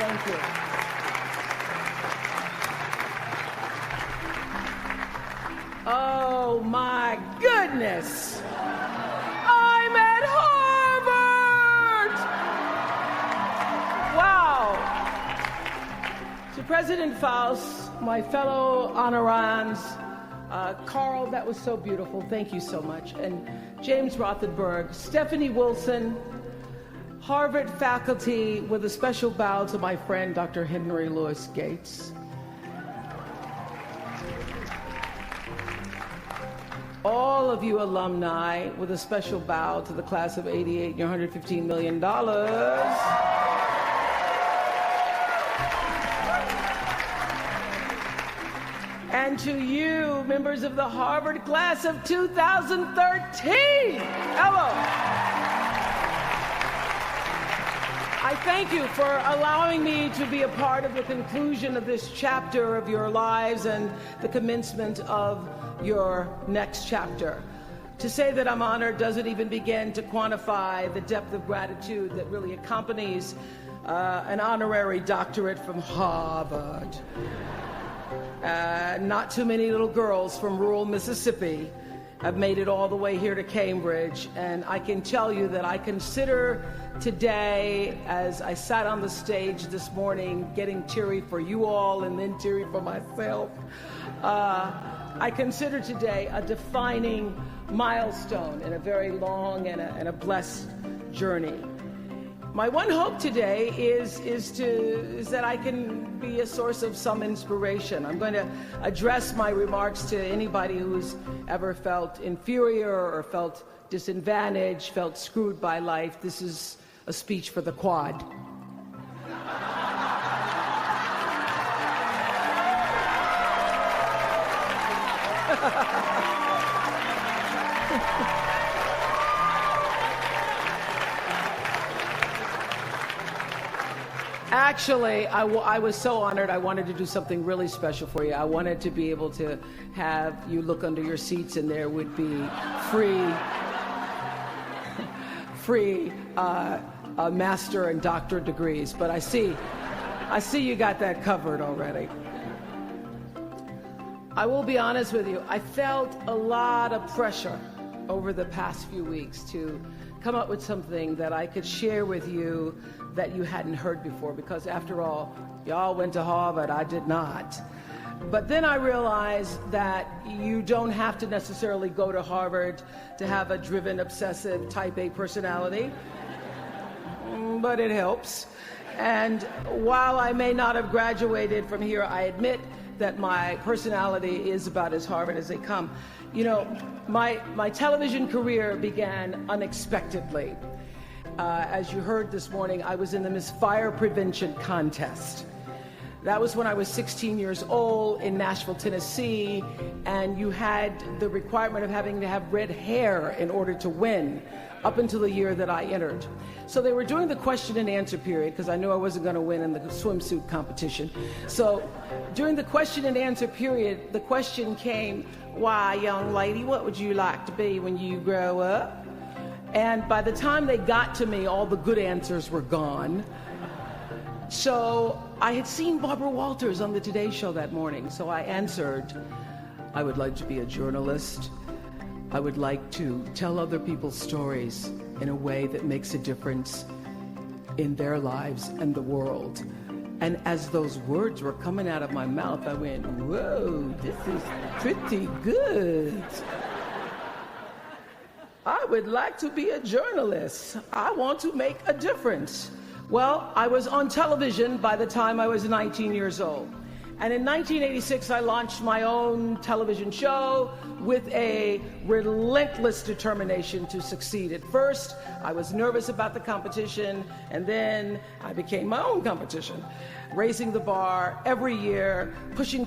Thank you. Oh my goodness! I'm at Harvard! Wow! To President Faust, my fellow honorands, Carl, that was so beautiful. Thank you so much. And James Rothenberg, Stephanie Wilson, Harvard faculty, with a special bow to my friend, Dr. Henry Louis Gates. All of you alumni, with a special bow to the class of '88 and your $115 million. And to you, members of the Harvard class of 2013. Hello. I thank you for allowing me to be a part of the conclusion of this chapter of your lives and the commencement of your next chapter. To say that I'm honored doesn't even begin to quantify the depth of gratitude that really accompanies an honorary doctorate from Harvard. Not too many little girls from rural Mississippi have made it all the way here to Cambridge, and I can tell you that I consider today, as I sat on the stage this morning getting teary for you all and then teary for myself, I consider today a defining milestone in a very long and a blessed journey. My one hope today is that I can be a source of some inspiration. I'm going to address my remarks to anybody who's ever felt inferior or felt disadvantaged, felt screwed by life. This is a speech for the quad. Actually, I was so honored. I wanted to do something really special for you. I wanted to be able to have you look under your seats and there would be free master and doctorate degrees. But I see you got that covered already. I will be honest with you. I felt a lot of pressure over the past few weeks to come up with something that I could share with you that you hadn't heard before, because after all, y'all went to Harvard, I did not. But then I realized that you don't have to necessarily go to Harvard to have a driven, obsessive, type A personality, but it helps. And while I may not have graduated from here, I admit that my personality is about as Harvard as they come. You know, my television career began unexpectedly. As you heard this morning, I was in the Miss Fire Prevention contest. That was when I was 16 years old in Nashville, Tennessee, and you had the requirement of having to have red hair in order to win, up until the year that I entered. So they were doing the question and answer period, because I knew I wasn't going to win in the swimsuit competition. So during the question and answer period, the question came, "Why, young lady, what would you like to be when you grow up?" And by the time they got to me, all the good answers were gone. So I had seen Barbara Walters on the Today Show that morning, so I answered, "I would like to be a journalist. I would like to tell other people's stories in a way that makes a difference in their lives and the world." And as those words were coming out of my mouth, I went, "Whoa, this is pretty good. I would like to be a journalist. I want to make a difference." Well, I was on television by the time I was 19 years old. And in 1986, I launched my own television show with a relentless determination to succeed. At first, I was nervous about the competition, and then I became my own competition, raising the bar every year, pushing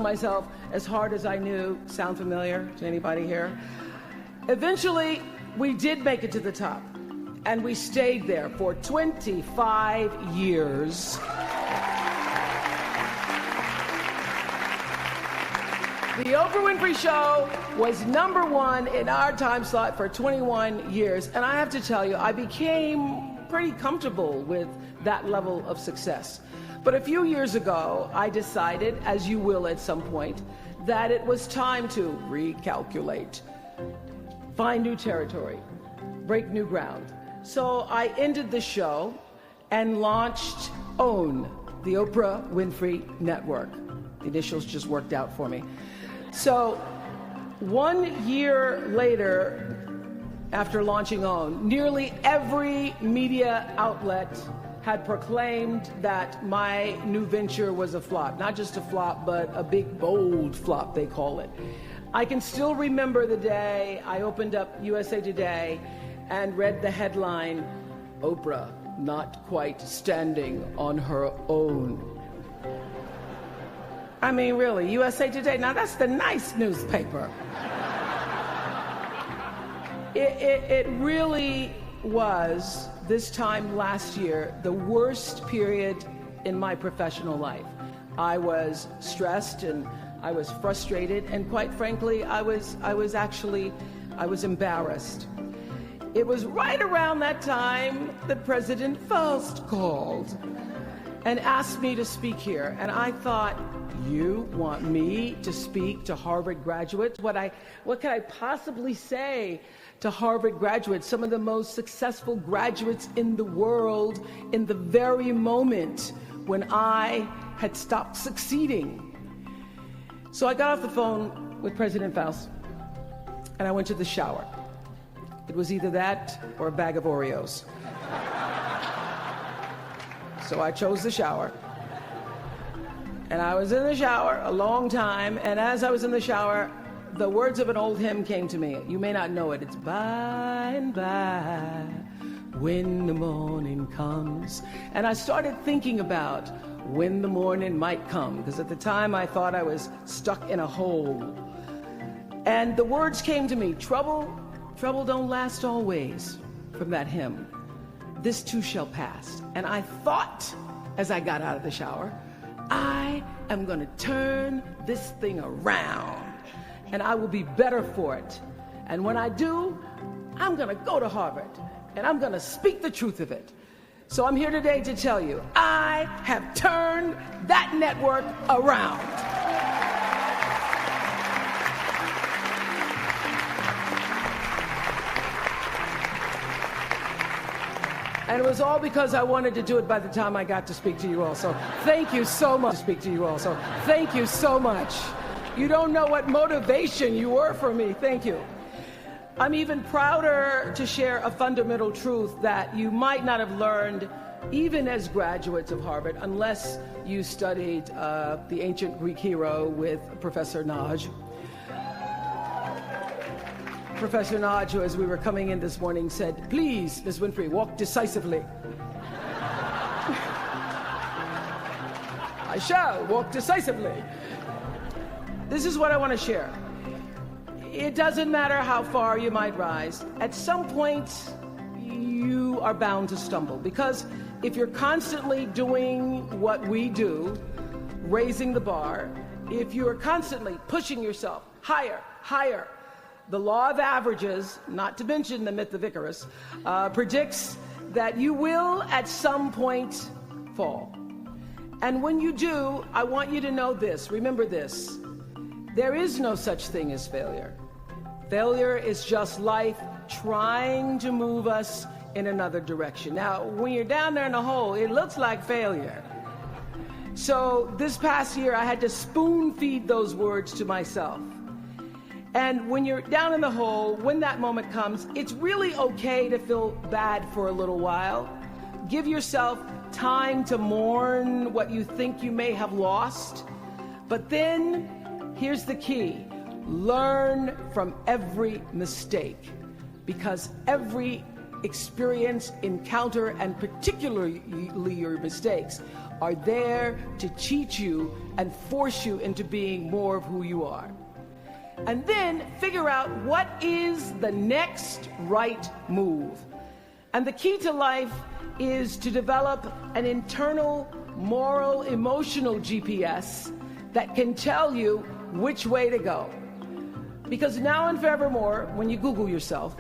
myself as hard as I knew. Sound familiar to anybody here? Eventually, we did make it to the top, and we stayed there for 25 years. The Oprah Winfrey Show was #1 in our time slot for 21 years. And I have to tell you, I became pretty comfortable with that level of success. But a few years ago, I decided, as you will at some point, that it was time to recalculate, find new territory, break new ground. So I ended the show and launched OWN, the Oprah Winfrey Network. The initials just worked out for me. So 1 year later, after launching OWN, nearly every media outlet had proclaimed that my new venture was a flop. Not just a flop, but a big, bold flop, they call it. I can still remember the day I opened up USA Today and read the headline, "Oprah not quite standing on her own." I mean, really, USA Today, now that's the nice newspaper. It really was, this time last year, the worst period in my professional life. I was stressed and I was frustrated, and quite frankly, I was embarrassed. It was right around that time that President Faust called and asked me to speak here. And I thought, you want me to speak to Harvard graduates? What could I possibly say to Harvard graduates, some of the most successful graduates in the world, in the very moment when I had stopped succeeding? So I got off the phone with President Faust and I went to the shower. It was either that or a bag of Oreos. So I chose the shower. And I was in the shower a long time, and as I was in the shower, the words of an old hymn came to me. You may not know it. It's by and by, when the morning comes. And I started thinking about when the morning might come, because at the time I thought I was stuck in a hole. And the words came to me, trouble don't last always, from that hymn. This too shall pass. And I thought, as I got out of the shower, I am going to turn this thing around, and I will be better for it. And when I do, I'm going to go to Harvard, and I'm going to speak the truth of it. So I'm here today to tell you, I have turned that network around. And it was all because I wanted to do it by the time I got to speak to you all. So thank you so much. Thank you so much. You don't know what motivation you were for me. Thank you. I'm even prouder to share a fundamental truth that you might not have learned even as graduates of Harvard, unless you studied the ancient Greek hero with Professor Naj. Professor Naj, who, as we were coming in this morning, said, "Please, Ms. Winfrey, walk decisively." I shall walk decisively. This is what I want to share. It doesn't matter how far you might rise. At some point, you are bound to stumble, because if you're constantly doing what we do, raising the bar, if you are constantly pushing yourself higher, the law of averages, not to mention the myth of Icarus, predicts that you will at some point fall. And when you do, I want you to know this, remember this, there is no such thing as failure. Failure is just life trying to move us in another direction. Now, when you're down there in a hole, it looks like failure. So this past year, I had to spoon feed those words to myself. And when you're down in the hole, when that moment comes, it's really okay to feel bad for a little while. Give yourself time to mourn what you think you may have lost. But then, here's the key. Learn from every mistake, because every experience, encounter, and particularly your mistakes are there to teach you and force you into being more of who you are. And then figure out what is the next right move. And the key to life is to develop an internal, moral, emotional GPS that can tell you which way to go. Because now and forevermore, when you Google yourself,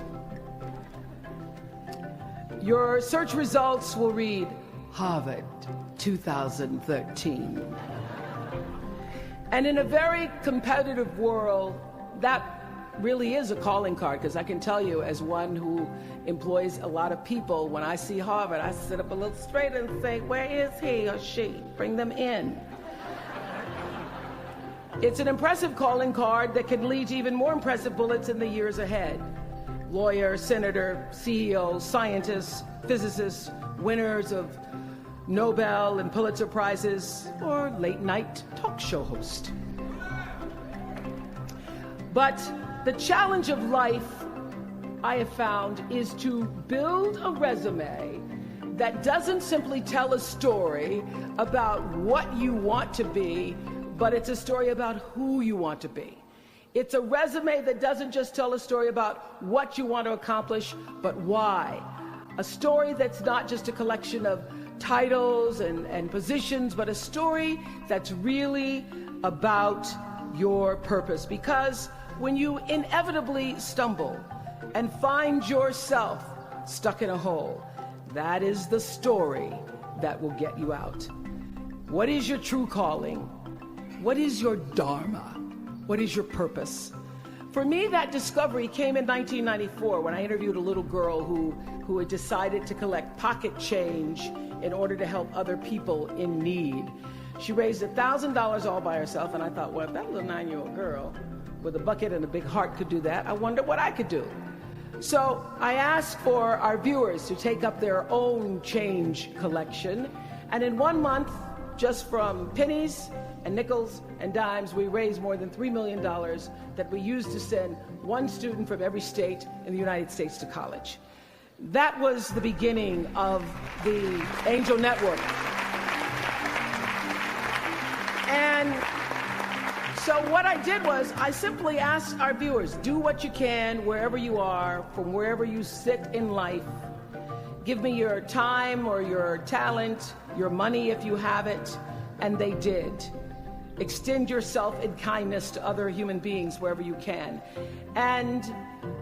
Your search results will read Harvard 2013. And in a very competitive world, that really is a calling card, because I can tell you, as one who employs a lot of people, when I see Harvard, I sit up a little straighter and say, where is he or she? Bring them in. It's an impressive calling card that can lead to even more impressive bullets in the years ahead. Lawyer, senator, CEO, scientists, physicists, winners of Nobel and Pulitzer Prizes, or late-night talk show host. But the challenge of life, I have found, is to build a resume that doesn't simply tell a story about what you want to be, but it's a story about who you want to be. It's a resume that doesn't just tell a story about what you want to accomplish, but why. A story that's not just a collection of titles and positions, but a story that's really about your purpose. Because when you inevitably stumble and find yourself stuck in a hole, that is the story that will get you out. What is your true calling? What is your dharma? What is your purpose? For me, that discovery came in 1994 when I interviewed a little girl who had decided to collect pocket change in order to help other people in need. She raised $1,000 all by herself, and I thought, well, if that little 9-year-old girl with a bucket and a big heart could do that, I wonder what I could do. So I asked for our viewers to take up their own change collection, and in 1 month, just from pennies and nickels and dimes, we raised more than $3 million that we used to send one student from every state in the United States to college. That was the beginning of the Angel Network. And so what I did was I simply asked our viewers, do what you can wherever you are, from wherever you sit in life. Give me your time or your talent, your money if you have it, and they did. Extend yourself in kindness to other human beings wherever you can. And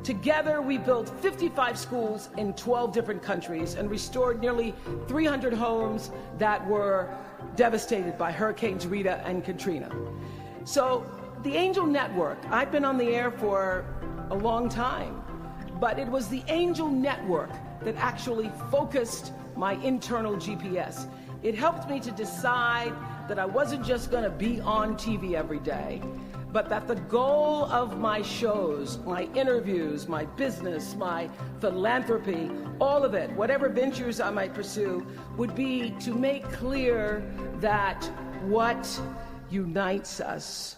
together we built 55 schools in 12 different countries and restored nearly 300 homes that were devastated by Hurricanes Rita and Katrina. So the Angel Network, I've been on the air for a long time, but it was the Angel Network that actually focused my internal GPS. It helped me to decide that I wasn't just going to be on TV every day, but that the goal of my shows, my interviews, my business, my philanthropy, all of it, whatever ventures I might pursue, would be to make clear that what unites us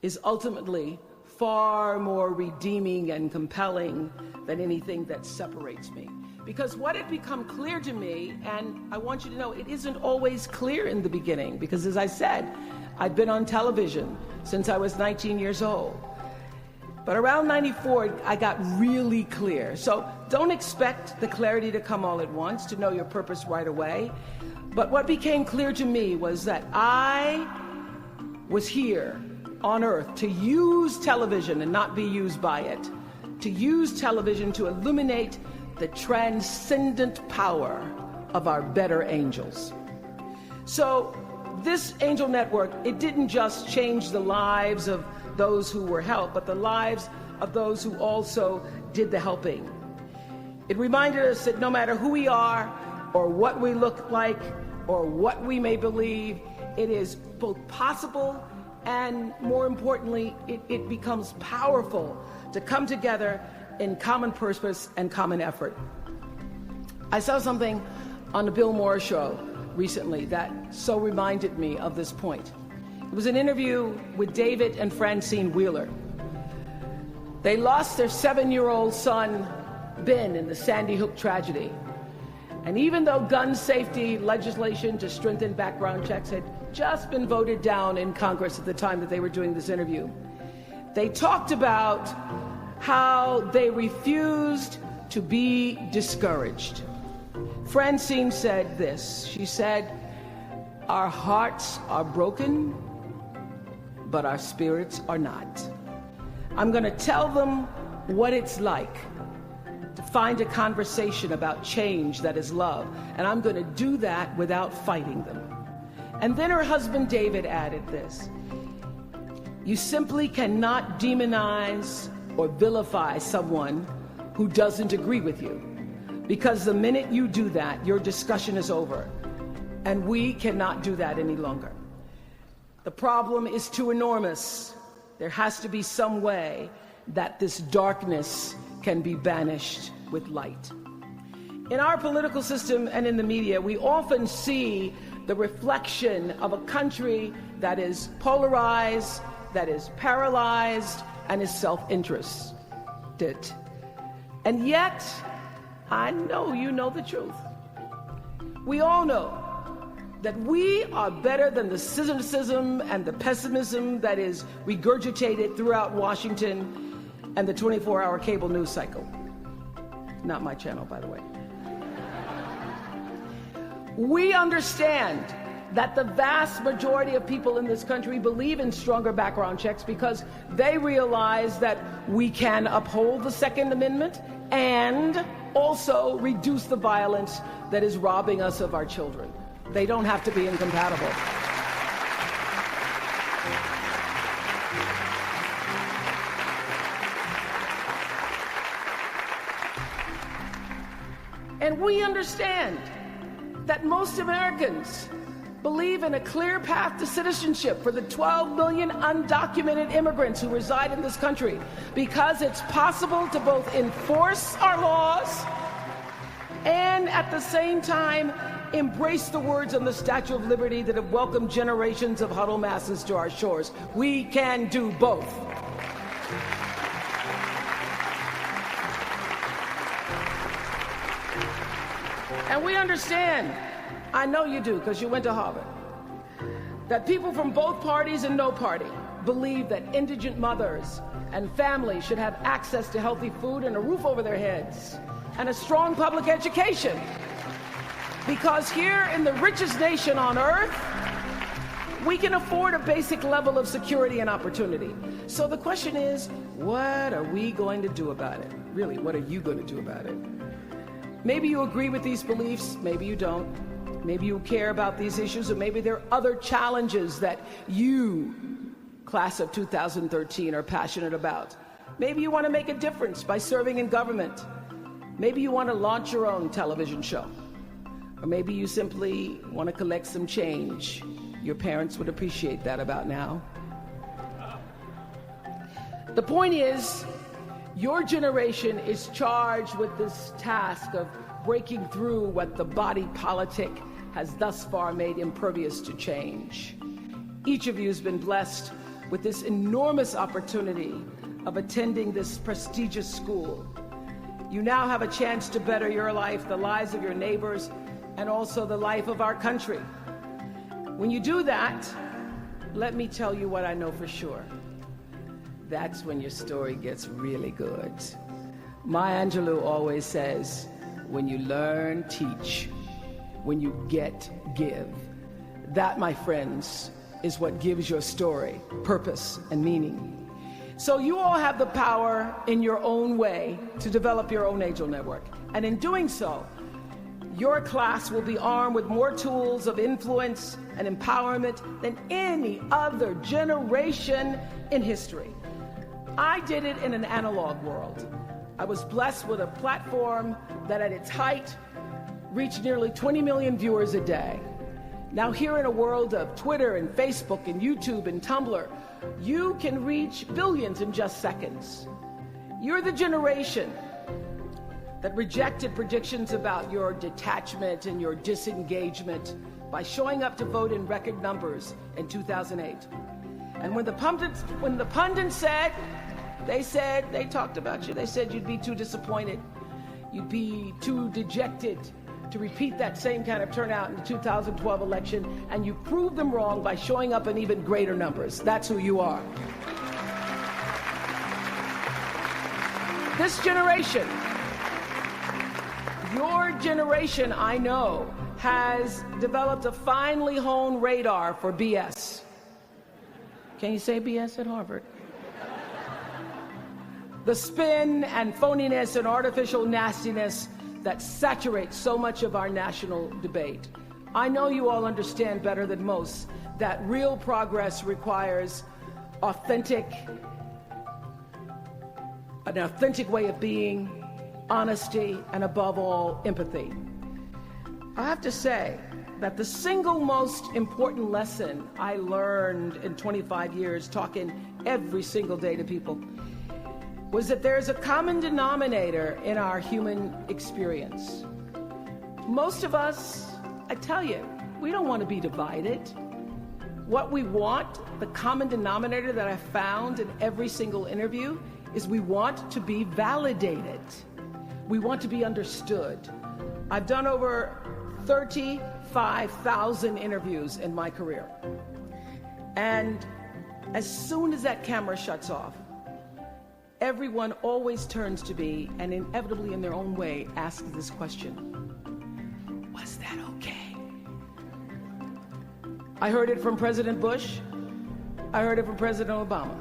is ultimately far more redeeming and compelling than anything that separates me. Because what had become clear to me, and I want you to know, it isn't always clear in the beginning, because as I said, I'd been on television since I was 19 years old. But around 94, I got really clear. So don't expect the clarity to come all at once, to know your purpose right away. But what became clear to me was that I was here on earth to use television and not be used by it, to use television to illuminate the transcendent power of our better angels. So this Angel Network, it didn't just change the lives of those who were helped, but the lives of those who also did the helping. It reminded us that no matter who we are, or what we look like, or what we may believe, it is both possible and, more importantly, it becomes powerful to come together in common purpose and common effort. I saw something on the Bill Maher show recently that so reminded me of this point. It was an interview with David and Francine Wheeler. They lost their 7-year-old son, Ben, in the Sandy Hook tragedy. And even though gun safety legislation to strengthen background checks had just been voted down in Congress at the time that they were doing this interview, they talked about how they refused to be discouraged. Francine said this. She said, "Our hearts are broken, but our spirits are not. I'm going to tell them what it's like to find a conversation about change that is love, and I'm going to do that without fighting them. And then her husband David added this: you simply cannot demonize or vilify someone who doesn't agree with you, because the minute you do that, your discussion is over, and we cannot do that any longer. The problem is too enormous. There has to be some way that this darkness can be banished with light. In our political system and in the media, we often see the reflection of a country that is polarized, that is paralyzed, and is self-interested. And yet, I know you know the truth. We all know that we are better than the cynicism and the pessimism that is regurgitated throughout Washington and the 24-hour cable news cycle. Not my channel, by the way. We understand that the vast majority of people in this country believe in stronger background checks because they realize that we can uphold the Second Amendment and also reduce the violence that is robbing us of our children. They don't have to be incompatible. And we understand that most Americans believe in a clear path to citizenship for the 12 million undocumented immigrants who reside in this country, because it's possible to both enforce our laws and at the same time embrace the words on the Statue of Liberty that have welcomed generations of huddled masses to our shores. We can do both. And we understand, I know you do because you went to Harvard, that people from both parties and no party believe that indigent mothers and families should have access to healthy food and a roof over their heads and a strong public education. Because here in the richest nation on earth, we can afford a basic level of security and opportunity. So the question is, what are we going to do about it? Really, what are you going to do about it? Maybe you agree with these beliefs, maybe you don't. Maybe you care about these issues, or maybe there are other challenges that you, class of 2013, are passionate about. Maybe you want to make a difference by serving in government. Maybe you want to launch your own television show. Or maybe you simply want to collect some change. Your parents would appreciate that about now. The point is, your generation is charged with this task of breaking through what the body politic has thus far made impervious to change. Each of you has been blessed with this enormous opportunity of attending this prestigious school. You now have a chance to better your life, the lives of your neighbors, and also the life of our country. When you do that, let me tell you what I know for sure. That's when your story gets really good. Maya Angelou always says, when you learn, teach. When you get, give. That, my friends, is what gives your story purpose and meaning. So you all have the power in your own way to develop your own angel network. And in doing so, your class will be armed with more tools of influence and empowerment than any other generation in history. I did it in an analog world. I was blessed with a platform that at its height reached nearly 20 million viewers a day. Now here in a world of Twitter and Facebook and YouTube and Tumblr, you can reach billions in just seconds. You're the generation that rejected predictions about your detachment and your disengagement by showing up to vote in record numbers in 2008. And when the pundits said, they talked about you. They said you'd be too disappointed. You'd be too dejected to repeat that same kind of turnout in the 2012 election, and you proved them wrong by showing up in even greater numbers. That's who you are. This generation, your generation, I know, has developed a finely honed radar for BS. Can you say BS at Harvard? the spin and phoniness and artificial nastiness that saturates so much of our national debate. I know you all understand better than most that real progress requires an authentic way of being, honesty, and above all, empathy. I have to say that the single most important lesson I learned in 25 years talking every single day to people was that there's a common denominator in our human experience. Most of us, I tell you, we don't want to be divided. What we want, the common denominator that I found in every single interview, is we want to be validated. We want to be understood. I've done over 35,000 interviews in my career. And as soon as that camera shuts off, everyone always turns to me and inevitably in their own way asks this question: was that okay? I heard it from President Bush. I heard it from President Obama.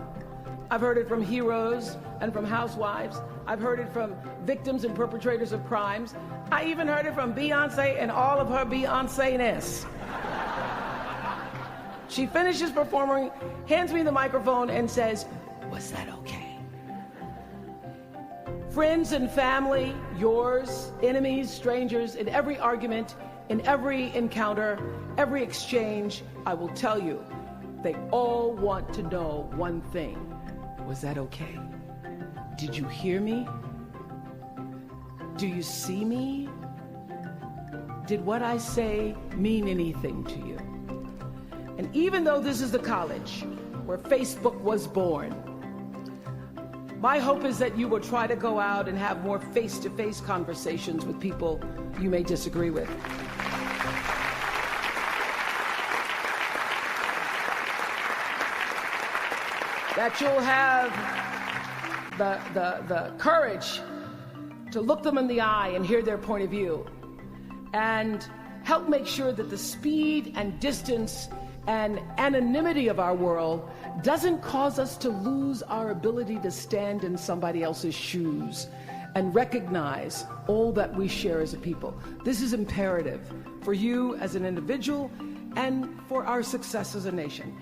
I've heard it from heroes and from housewives. I've heard it from victims and perpetrators of crimes. I even heard it from Beyonce and all of her Beyonce-ness. She finishes performing, hands me the microphone and says, "Was that okay?" Friends and family, yours, enemies, strangers, in every argument, in every encounter, every exchange, I will tell you, they all want to know one thing. Was that okay? Did you hear me? Do you see me? Did what I say mean anything to you? And even though this is the college where Facebook was born, my hope is that you will try to go out and have more face-to-face conversations with people you may disagree with. That you'll have the courage to look them in the eye and hear their point of view, and help make sure that the speed and distance and anonymity of our world doesn't cause us to lose our ability to stand in somebody else's shoes and recognize all that we share as a people. This is imperative for you as an individual and for our success as a nation.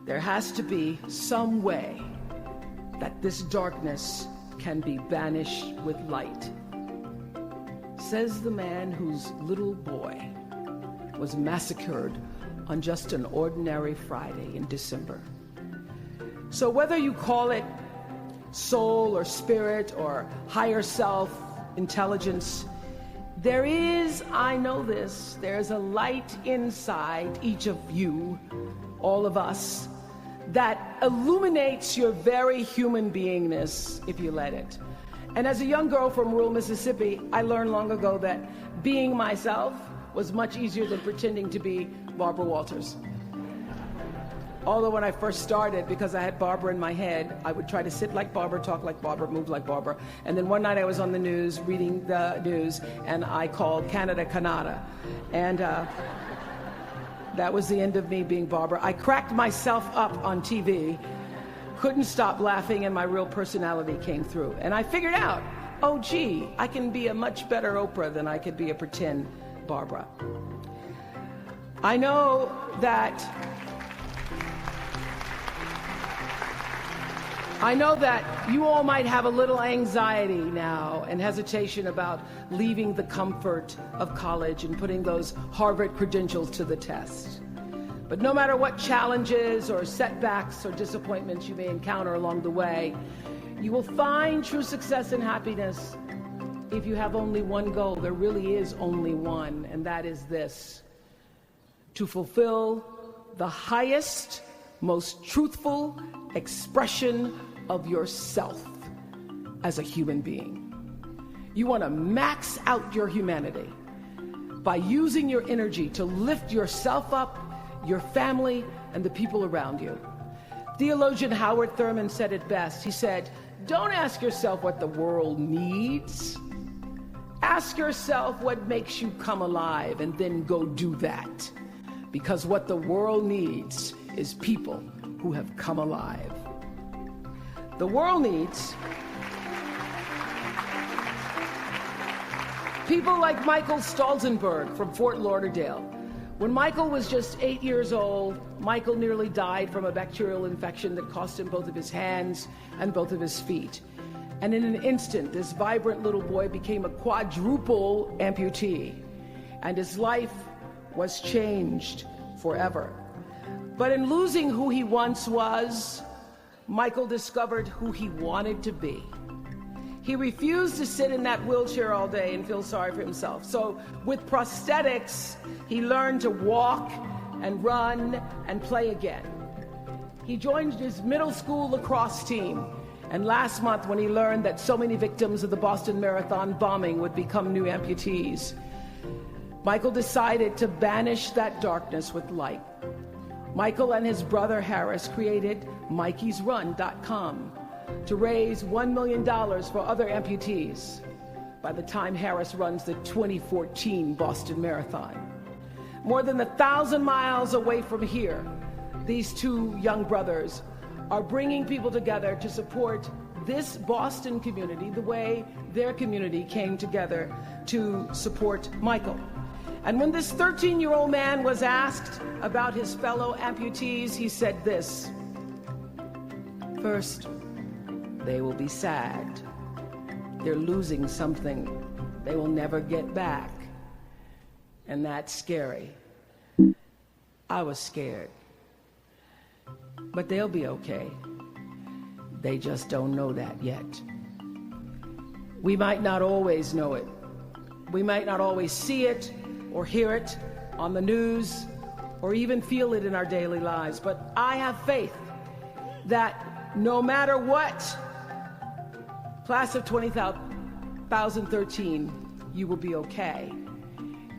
There has to be some way that this darkness can be banished with light. Says the man whose little boy was massacred on just an ordinary Friday in December. So whether you call it soul or spirit or higher self, intelligence, there is, I know this, there's a light inside each of you, all of us, that illuminates your very human beingness if you let it. And as a young girl from rural Mississippi, I learned long ago that being myself was much easier than pretending to be Barbara Walters. Although when I first started, because I had Barbara in my head, I would try to sit like Barbara, talk like Barbara, move like Barbara. And then one night I was on the news, reading the news, and I called Canada Canada. And that was the end of me being Barbara. I cracked myself up on TV, couldn't stop laughing, and my real personality came through. And I figured out, oh gee, I can be a much better Oprah than I could be a pretend Barbara. I know that you all might have a little anxiety now and hesitation about leaving the comfort of college and putting those Harvard credentials to the test. But no matter what challenges or setbacks or disappointments you may encounter along the way, you will find true success and happiness if you have only one goal. There really is only one, and that is this: to fulfill the highest, most truthful expression of yourself as a human being. You want to max out your humanity by using your energy to lift yourself up, your family, and the people around you. Theologian Howard Thurman said it best. He said, "Don't ask yourself what the world needs. Ask yourself what makes you come alive, and then go do that. Because what the world needs is people who have come alive." The world needs people like Michael Stolzenberg from Fort Lauderdale. When Michael was just 8 years old, Michael nearly died from a bacterial infection that cost him both of his hands and both of his feet. And in an instant, this vibrant little boy became a quadruple amputee, and his life was changed forever. But in losing who he once was, Michael discovered who he wanted to be. He refused to sit in that wheelchair all day and feel sorry for himself. So with prosthetics, he learned to walk and run and play again. He joined his middle school lacrosse team. And last month, when he learned that so many victims of the Boston Marathon bombing would become new amputees, Michael decided to banish that darkness with light. Michael and his brother Harris created MikeysRun.com to raise $1 million for other amputees by the time Harris runs the 2014 Boston Marathon. More than 1,000 miles away from here, these two young brothers are bringing people together to support this Boston community the way their community came together to support Michael. And when this 13-year-old man was asked about his fellow amputees, he said this: first, they will be sad. They're losing something they will never get back. And that's scary. I was scared. But they'll be okay. They just don't know that yet. We might not always know it. We might not always see it or hear it on the news or even feel it in our daily lives. But I have faith that no matter what, class of 2013, you will be okay.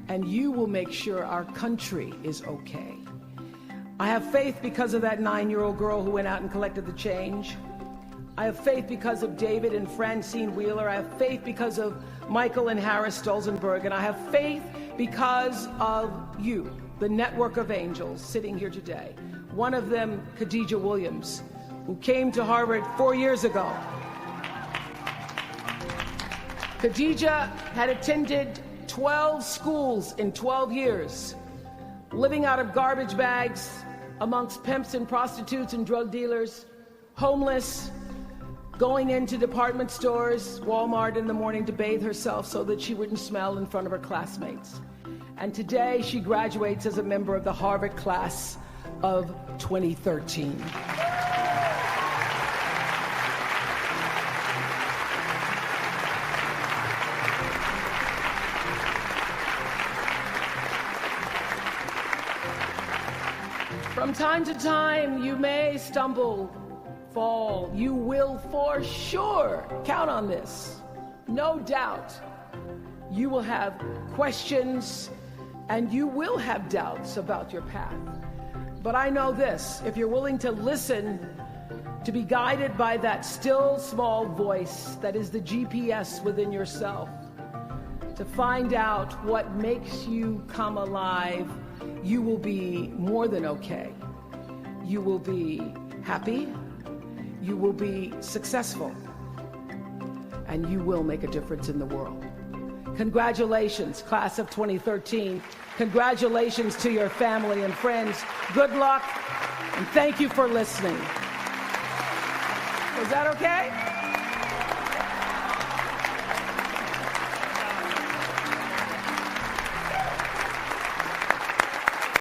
And you will make sure our country is okay. I have faith because of that 9-year-old girl who went out and collected the change. I have faith because of David and Francine Wheeler. I have faith because of Michael and Harris Stolzenberg. And I have faith because of you, the network of angels sitting here today. One of them, Khadijah Williams, who came to Harvard 4 years ago. Khadijah had attended 12 schools in 12 years, living out of garbage bags amongst pimps and prostitutes and drug dealers, homeless, going into department stores, Walmart in the morning to bathe herself so that she wouldn't smell in front of her classmates. And today she graduates as a member of the Harvard class of 2013. From time to time, you may stumble, fall. You will for sure count on this. No doubt. You will have questions and you will have doubts about your path. But I know this: if you're willing to listen, to be guided by that still small voice that is the GPS within yourself, to find out what makes you come alive, you will be more than okay. You will be happy, you will be successful, and you will make a difference in the world. Congratulations, class of 2013. Congratulations to your family and friends. Good luck, and thank you for listening. Was that okay?